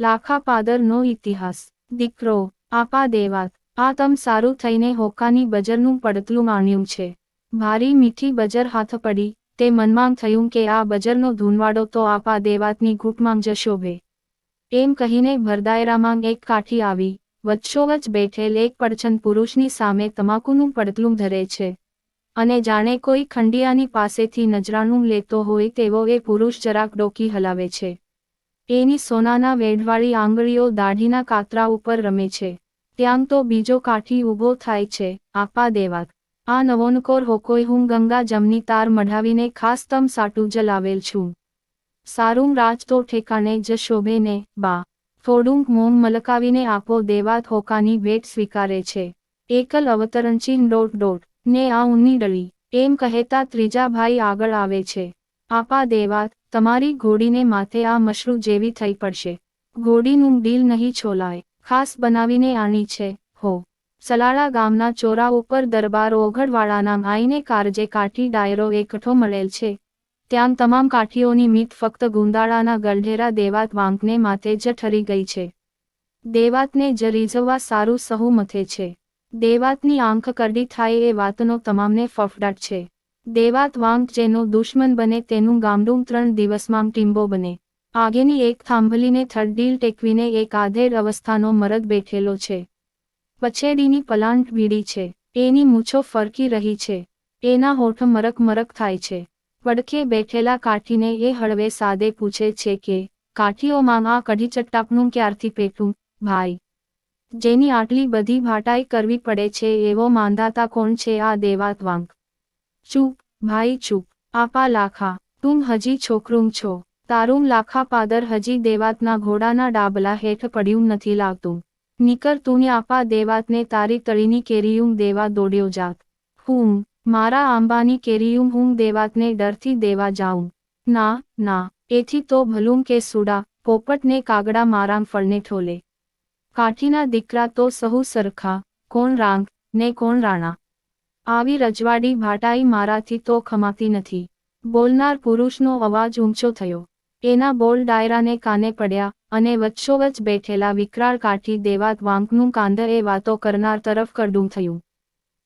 લાખાપાદરનો ઇતિહાસ। દીકરો, આપા દેવાત, આ તમ સારું થઈને હોકાની બજરનું પડતલું માણ્યું છે। ભારી મીઠી બજર હાથ પડી, તે મનમાં થયું કે આ બજરનો ધૂનવાડો તો આપા દેવાતની ઘૂંટમાં જ શોભે। એમ કહીને ભરદાયરામાં એક કાઠી આવી, વચ્ચોવચ બેઠેલ એક પડછન પુરુષની સામે તમાકુનું પડતલું ધરે છે, અને જાણે કોઈ ખંડિયાની પાસેથી નજરાણું લેતો હોય તેવો એ પુરુષ જરાક ડોકી હલાવે છે। એની સોનાના વેઢવાળી આંગળીઓ દાઢીના કાતરા ઉપર રમે છે। ત્યાં તો બીજો કાઠી ઊભો થાય છે। આપા દેવાત, આ નવોનકોર હોકોય હું ગંગા જમની તાર મઢાવીને ખાસ તમ સાટું જ લાવેલ છું। સારું રાજ તો ઠેકાણે જ શોભે ને બા। થોડુંક મોં મલકાવીને આપો દેવાત હોકાની ભેટ સ્વીકારે છે। એકલ અવતરણચિહ્ન ડોટ ડોટ ને આ ઊની ડળી, એમ કહેતા ત્રીજા ભાઈ આગળ આવે છે। આપા દેવાત, તમારી ઘોડીને માથે આ મશરૂ જેવી થઈ પડશે। ઘોડીનું ડીલ નહીં છોલાય, ખાસ બનાવીને આણી છે, હો। સલાળા ગામના ચોરા ઉપર દરબાર ઓઘડવાળાના આઈને કારજે કાઠી ડાયરો એકઠો મળેલ છે। ત્યાં તમામ કાઠીઓની મીત ફક્ત ગુંદાળાના ગલઢેરા દેવાત વાંકને માથે જ ઠરી ગઈ છે। દેવાતને જ રીઝવવા સારું સહુ મથે છે। દેવાતની આંખ કરડી થાય એ વાતનો તમામને ફફડાટ છે। દેવાત વાંક જેનો દુશ્મન બને તેનું ગામડું 3 દિવસમાં ટીંબો બને। આગેની એક થાંભલીને થડડીલ ટેકવીને એક આધેડ અવસ્થાનો મરદ બેઠેલો છે। પછેડીની પલાંટ ભીડી છે, એની મૂછો ફરકી રહી છે, એના હોઠ મરક મરક થાય છે। પડખે બેઠેલા કાઠીને એ હળવે સાદે પૂછે છે કે, કાઠીઓમાં આ કઢી ચટ્ટાકનું ક્યારથી પેટું, ભાઈ? જેની આટલી બધી ભાટાઈ કરવી પડે છે એવો માંધાતા કોણ છે આ દેવાત વાંક? ચૂપ, ભાઈ ચૂપ। આપા લાખા, તું હજી છોકરું છો, તારું લાખાપાદર હજી દેવાતના ઘોડાના ડાબલા હેઠ પડ્યું નથી લાગતું। નીકર તું આપા દેવાતને તારી તળીની કેરીયું દેવા દોડ્યો જાત। હું, મારા આંબાની કેરીયું હું દેવાતને ડરથી દેવા જાઉં? ના, ના, એથી તો ભલું કે સુડા, પોપટને કાગડા મારાં ફળને ઠોલે। કાઠીના દીકરા તો સહુ સરખા, કોણ રાંગ, ને કોણ રાણા। આવી રજવાડી ભાટાઈ મારાથી તો ખમાતી નથી। બોલનાર પુરુષનો અવાજ ઊંચો થયો। એના બોલ ડાયરાને કાને પડ્યા, અને વચ્ચોવચ બેઠેલા વિકરાળ કાઠી દેવાત વાંકનું કાંદ એ વાતો કરનાર તરફ કરડું થયું।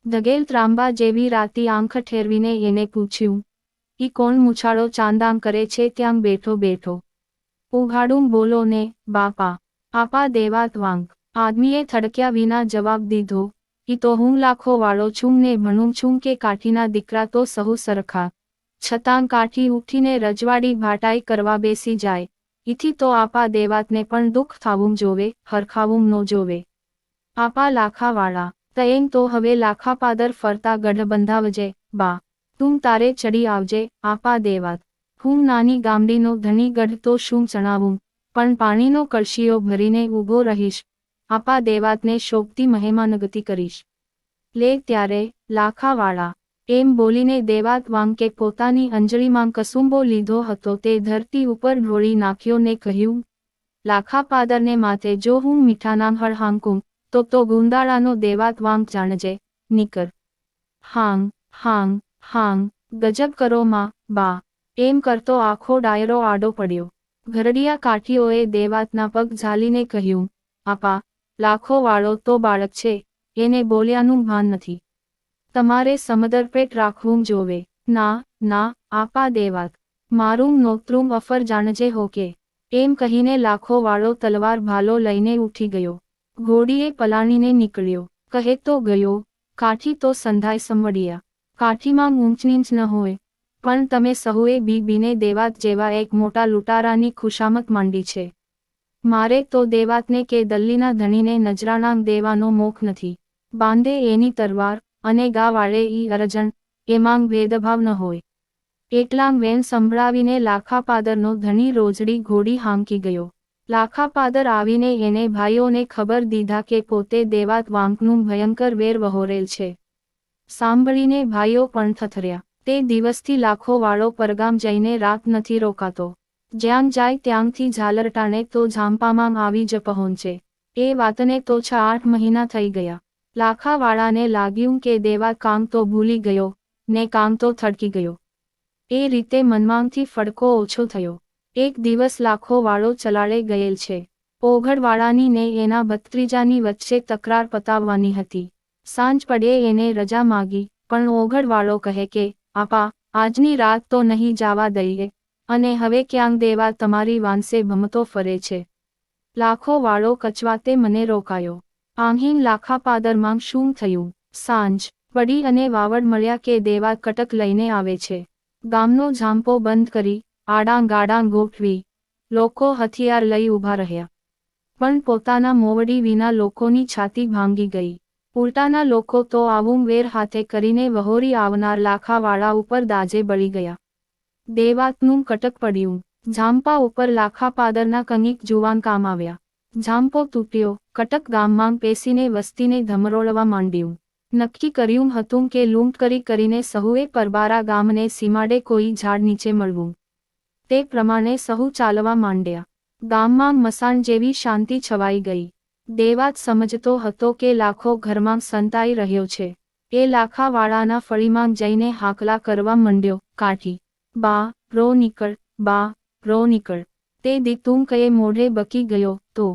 ધગેલ ત્રાંબા જેવી રાતી આંખ ઠેરવીને એને પૂછ્યું, ઈ કોણ મૂછાળો ચાંદામ કરે છે ત્યાં બેઠો બેઠો? ઉઘાડું બોલો ને, બાપા। આપા દેવાત વાંક, આદમીએ થડક્યા વિના જવાબ દીધો, ઈ તો હું લાખો વાળો છું ને ભણું છું કે કાઠીના દીકરા તો સહુ સરખા। છતાં કાઠી ઉઠીને રજવાડી ભાટાઈ કરવા બેસી જાય, ઈથી તો આપા દેવાતને પણ દુઃખ થાવું જોવે, હરખાવું નો જોવે। આપા લાખાવાળા, તએમ તો હવે લાખાપાદર ફરતા ગઢ બંધાવજે, બા। તું તારે ચડી આવજે, આપા દેવાત। હું નાની ગામડીનો ધણી ગઢ તો શું ચણાવું, પણ પાણીનો કળશીઓ ભરીને ઊભો રહીશ, આપા દેવાતને શોભતી મહેમાનગતિ કરીશ। લે ત્યારે, લાખાવાળા, એમ બોલીને દેવાત વાંકે પોતાની અંજળીમાં કસુંબો લીધો હતો તે ધરતી ઉપર ઢોળી નાખ્યો ને કહ્યું, લાખાપાદરને માથે જો હું મીઠાના હળ હાંકું, તો ગુંદાળાનો દેવાત વાંક જાણજે, નીકર। હાંગ, હાંગ, હાંગ, ગજબ કરો માં, બા। એમ કરતો આખો ડાયરો આડો પડ્યો। ઘરડિયા કાઠીઓએ દેવાતના પગ ઝાલીને કહ્યું, આપા, લાખો વાળો તો બાળક છે, એને બોલ્યાનું ભાન નથી। તમારે સમદરપેટ રાખવું જોવે। ના, ના, આપા દેવાત, મારું નોતરું અફર જાણજે હોકે। એમ કહીને લાખો વાળો તલવાર ભાલો લઈને ઉઠી ગયો। ઘોડીએ પલાણીને નીકળ્યો, કહે તો ગયો, કાઠી તો સંધાય સંવડિયા। કાઠીમાં ઊંચનીચ ન હોય, પણ તમે સહુએ બીને દેવાત જેવા એક મોટા લૂંટારાની ખુશામત માંડી છે। મારે તો દેવાતને કે દલ્લીના ધણીને નજરાણાં દેવાનો મોખ નથી। બાંધે એની તરવાર, અને ગા વાળે ઈ અરજણ, એમાંગ ભેદભાવ ન હોય। એટલાંગ વેણ સંભળાવીને લાખાપાદરનો ધણી રોજડી ઘોડી હાંકી ગયો। લાખાપાદર આવીને એને ભાઈઓને ખબર દીધા કે પોતે દેવાત વાંકનું ભયંકર વેર વહોરેલ છે। સાંભળીને ભાઈઓ પણ થથર્યા। તે દિવસથી લાખો વાળો પરગામ જઈને રાત નથી રોકાતો। જ્યાં જાય ત્યાંથી ઝાલરટાણે તો ઝાંપામાં આવી જ પહોંચે। એ વાતને તો 6-8 મહિના થઈ ગયા। લાખાવાળાને લાગ્યું કે દેવાત કામ તો ભૂલી ગયો, ને કામ તો થડકી ગયો। એ રીતે મનમાંથી ફડકો ઓછો થયો। એક દિવસ લાખો વાળો ચલાળે ગયેલ છે। ઓઘડવાળાની ને એના ભત્રીજાની વચ્ચે તકરાર પતાવવાની હતી. સાંજ પડે એને રજા માગી, પણ ઓઘડવાળો કહે કે, આપા, આજની રાત તો નહીં જવા દઈએ, અને હવે ક્યાંક દેવા તમારી વાંસે ભમતો ફરે છે. લાખો વાળો કચવાતે મને રોકાયો. આંહીન લાખા પાદરમાં શું થયું? સાંજ પડી અને વાવડ મળ્યા કે દેવા કટક લઈને આવે છે. ગામનો ઝાંપો બંધ કરી, આડાં ગાડાં ગોઠવી, લોકો હથિયાર લઈ ઊભા રહ્યા. પણ પોતાના મોવડી વિના લોકોની છાતી ભાંગી ગઈ. ઉલટાના લોકો તો આવું વેર હાથે કરીને વહોરી આવનાર લાખાવાળા ઉપર દાજે બળી ગયા. દેવાતનું કટક પડ્યું. ઝાંપા ઉપર લાખા પાદરના કંઈક જુવાન કામ આવ્યા. ઝાંપો તૂટ્યો, કટક ગામમાં પેસીને વસ્તીને ધમરોળવા માંડ્યું. નક્કી કર્યું હતું કે લૂંટ કરીને સહુએ પરબારા ગામને સીમાડે કોઈ ઝાડ નીચે મળવું. તે પ્રમાણે સહુ ચાલવા માંડ્યા. ગામમાં મસાણ જેવી શાંતિ છવાઈ ગઈ. દેવાત સમજતો હતો કે લાખો ઘરમાં સંતાઈ રહ્યો છે. એ લાખાવાળાના ફળીમાં જઈને હાકલા કરવા માંડ્યો, કાઠી, બા, રો નીકળ, બા, રો નીકળ. તે દીતુંકએ મોઢે બકી ગયો, તો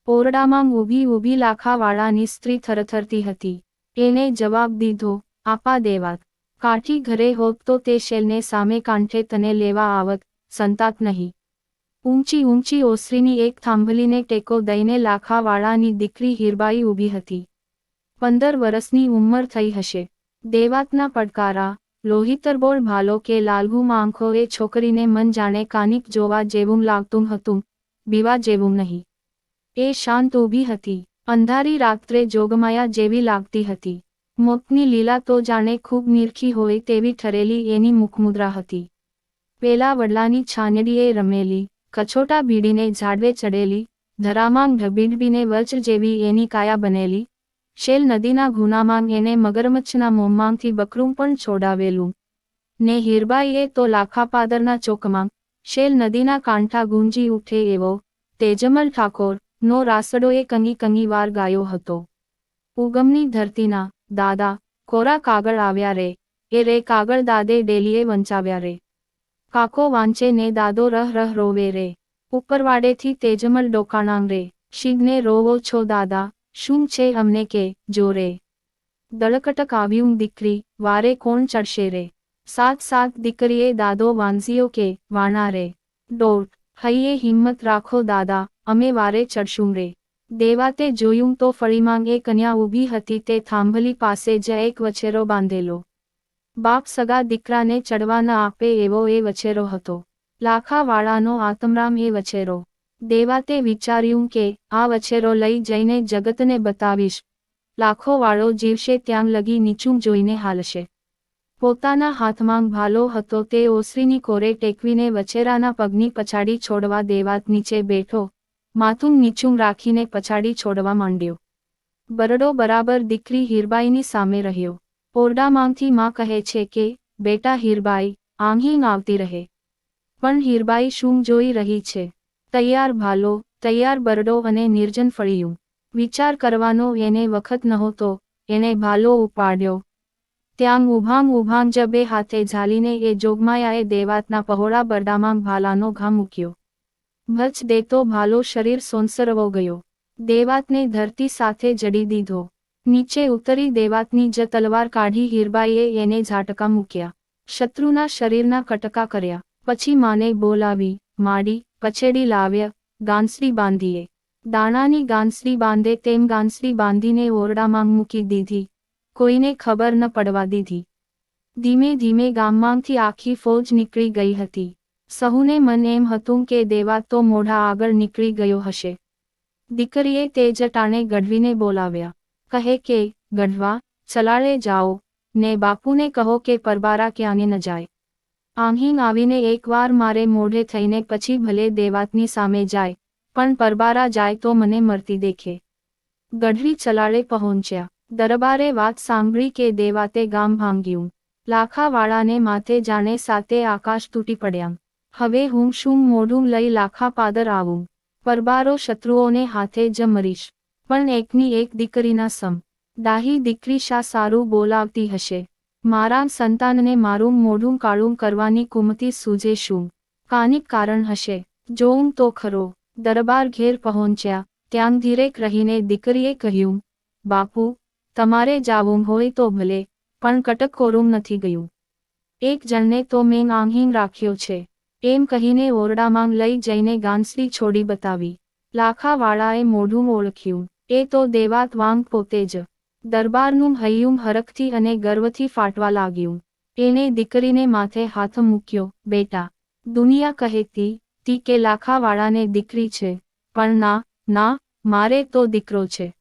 ઓરડામાં ઊભી લાખાવાળાની સ્ત્રી થરથરતી હતી. એને જવાબ દીધો, આપા દેવાત, કાઠી ઘરે હોત તો તે શેલને સામે કાંઠે તને લેવા આવત, સંતાત નહીં. ઊંચી ઓસરીની એક થાંભલીને ટેકો દઈને લાખાવાળાની દીકરી હીરબાઈ ઊભી હતી. 15 વર્ષની ઉંમર થઈ હશે. દેવાતના પડકારા, લોહીતરબોળ ભાલો કે લાલઘુમ આંખો એ છોકરીને મન જાણે કાનિક જોવા જેવું લાગતું હતું, બીવા જેવું નહીં. એ શાંત ઊભી હતી, અંધારી રાત્રે જોગમાયા જેવી લાગતી હતી. મોતની લીલા તો જાણે ખૂબ નિરખી હોય તેવી ઠરેલી એની મુખમુદ્રા હતી. પેલા વડલાની છાનડીએ રમેલી, કછોટા ભીડીને ઝાડવે ચડેલી, ધરામાં ઢબીડબીને વજ્ર જેવી એની કાયા બનેલી. શેલ નદીના ગુનામાં એને મગરમચ્છના મોંમાંથી બકરું પણ છોડાવેલું. ને હીરબાઈએ તો લાખાપાદરના ચોકમાં, શેલ નદીના કાંઠા ગુંજી ઉઠે એવો, તેજમલ ઠાકોર નો રાસડોએ કંગી વાર ગાયો હતો. ઉગમની ધરતીના, દાદા, કોરા કાગળ આવ્યા રે, એ રે કાગળ દાદે ડેલીએ વંચાવ્યા રે. કાકો વાંચે ને દાદો રહ રોવે રે. ઉપરવાડેથી તેજમલ ડોકાણાંગ રે, શીઘને રોવો છો દાદા, શું છે અમને કે, જો રે. દળકટક આવ્યું દીકરી, વારે કોણ ચડશે રે. સાત દીકરીએ દાદો વાંઝિયો કે, વાણા રે. દોઢ, હૈયે હિંમત રાખો દાદા, અમે વારે ચડશું રે. દેવાતે જોયું તો ફળીમાં એ કન્યા ઊભી હતી. તે થાંભલી પાસે જ એક વછેરો બાંધેલો. બાપ સગા દીકરાને ચડવા ન આપે એવો એ વછેરો હતો. લાખાવાળાનો આતમરામ એ વછેરો. દેવાતે વિચાર્યું કે, આ વછેરો લઈ જઈને જગતને બતાવીશ. લાખોવાળો જીવશે ત્યાં લગી નીચું જોઈને હાલશે. પોતાના હાથમાં ભાલો હતો. તે ઓસરીની કોરે ટેકવીને વછેરાના પગની પછાડી છોડવા દેવાત નીચે બેઠો, માથું નીચું રાખીને પછાડી છોડવા માંડ્યો. બરડો બરાબર દીકરી હીરબાઈની સામે રહ્યો. ઓરડામાંથી માં કહે છે કે, બેટા હીરબાઈ, આંહીન આવતી રહે. પણ હીરબાઈ શું જોઈ રહી છે? તૈયાર ભાલો, તૈયાર બરડો અને નિર્જન ફળિયું. વિચાર કરવાનો એને વખત નહોતો. એણે ભાલો ઉપાડ્યો. ત્યાં ઊભાં જ બે હાથે ઝાલીને એ જોગમાયાએ દેવાતના પહોળા બરડામાં ભાલાનો ઘા મૂક્યો. ભચ દેતો ભાલો શરીર સોંસરવો ગયો. દેવાતને ધરતી સાથે જડી દીધો. નીચે ઉતરી દેવાતની જ તલવાર કાઢી હીરબાઈએ એને ઝાટકા મૂક્યા. શત્રુના શરીરના કટકા કર્યા. પછી માને બોલાવી, માડી, પછેડી લાવ્યા, ગાંસડી બાંધીએ. દાણાની ગાંસડી બાંધે તેમ ગાંસડી બાંધીને ઓરડામાં મૂકી દીધી. કોઈને ખબર ન પડવા દીધી. ધીમે ધીમે ગામમાંથી આખી ફૌજ નીકળી ગઈ હતી. સહુને મન એમ હતું કે દેવાત તો મોઢા આગળ નીકળી ગયો હશે. દીકરીએ તે જ ટાણે ગઢવીને બોલાવ્યા. કહે કે, ગઢવા, ચલાળે જાઓ, ને બાપુને કહો કે પરબારા ક્યાંને ન જાય. આંહીન આવીને એકવાર મારે મોઢે થઈને પછી ભલે દેવાતની સામે જાય, પણ પરબારા જાય તો મને મરતી દેખે. ગઢવી ચલાળે પહોંચ્યા. દરબારે વાત સાંભળી કે દેવાતે ગામ ભાંગ્યું. લાખાવાળાને માથે જાણે સાતે આકાશ તૂટી પડ્યા. હવે હું શું મોઢું લઈ લાખાપાદર આવું? પરબારો શત્રુઓને હાથે જ મરીશ. પણ એકની એક દીકરીના સમ. ડાહી દીકરી શા સારું બોલાવતી હશે? મારા સંતાનને મારું મોઢું કાળું કરવાની કુમતી સૂજે શું? કાનિક કારણ હશે. જોઉં તો ખરો. દરબાર ઘેર પહોંચ્યા ત્યાં ધીરેક રહીને દીકરીએ કહ્યું, બાપુ, તમારે જાવું હોય તો ભલે, પણ કટકોરું નથી ગયું. એક જણને તો મેં આંહીન રાખ્યો છે. એમ કહીને ઓરડામાં લઈ જઈને ગાંસડી છોડી બતાવી. લાખાવાળાએ મોઢું ઓળખ્યું, એ તો દેવાત વાંગ પોતે જ. દરબારનું હૈયું હરખથી અને ગર્વથી ફાટવા લાગ્યું. એણે દીકરીને માથે હાથ મૂક્યો, બેટા, દુનિયા કહેતી તી કે લાખાવાળાને દીકરી છે, પણ ના, ના, મારે તો દીકરો છે.